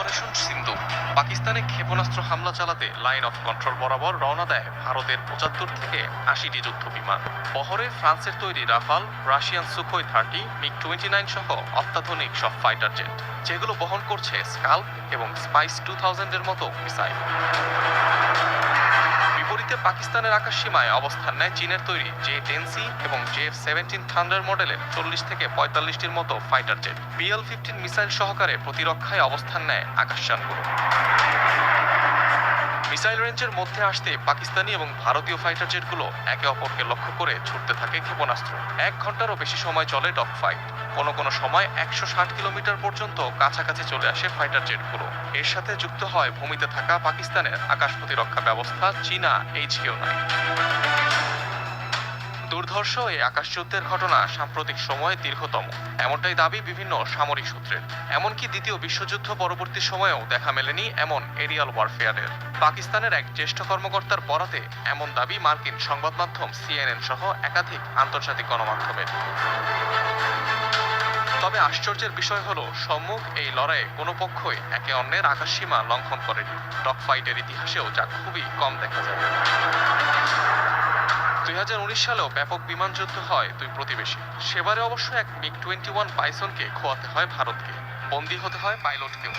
Operation সিন্দুর পাকিস্তানে ক্ষেপণাস্ত্র হামলা চালাতে লাইন অফ কন্ট্রোল বরাবর রওনা দেয় ভারতের ৭৫ থেকে ৮০টি যুদ্ধবিমান। বহরে ফ্রান্সের তৈরি রাফাল, রাশিয়ান সুখোই 30, মিগ-29 সহ অত্যাধুনিক সব ফাইটার জেট, যেগুলো বহন করছে স্কাল্প এবং স্পাইস 2000 এর মতো মিসাইল। বিপরীতে পাকিস্তানের আকাশসীমায় অবস্থান নেয় চীনের তৈরি J-10C এবং JF-17 থান্ডার মডেলের 40 থেকে 45টির মতো ফাইটার জেট। BL-15 মিসাইল সহকারে প্রতিরক্ষায় অবস্থান নেয় আকাশযানগুলো। মিসাইল রেঞ্জের মধ্যে আসতে পাকিস্তানি এবং ভারতীয় ফাইটার জেটগুলো একে অপরকে লক্ষ্য করে ছুটতে থাকে ক্ষেপণাস্ত্র। 1 ঘন্টারও বেশি সময় চলে ডগ ফাইট। কোনো সময় 160 কিলোমিটার পর্যন্ত কাছাকাছি চলে আসে ফাইটার জেটগুলো। এর সাথে যুক্ত হয় ভূমিতে থাকা পাকিস্তানের আকাশ প্রতিরক্ষা ব্যবস্থা চীনা HQ-9। দুর্ধর্ষ এই আকাশযুদ্ধের ঘটনা সাম্প্রতিক সময়ে দীর্ঘতম, এমনটাই দাবি বিভিন্ন সামরিক সূত্রের। এমনকি দ্বিতীয় বিশ্বযুদ্ধ পরবর্তী সময়েও দেখা মেলেনি এমন এরিয়াল ওয়ারফেয়ারের। পাকিস্তানের এক জ্যেষ্ঠ কর্মকর্তার বরাতে এমন দাবি মার্কিন সংবাদ মাধ্যম CNN সহ একাধিক আন্তর্জাতিক গণমাধ্যমের। তবে আশ্চর্যের বিষয় হলো, সম্মুখ এই লড়াইয়ে কোনো পক্ষই একে অন্যের আকাশসীমা লঙ্ঘন করেনি। ডগ ফাইটের ইতিহাসেও যা খুবই কম দেখা যায়। 2019 সালেও ব্যাপক বিমান যুদ্ধ হয় দুই প্রতিবেশী। সেবারে অবশ্য এক মিগ-21 বাইসনকে খোয়াতে হয় ভারতকে, বন্দী হতে হয় পাইলটকেও।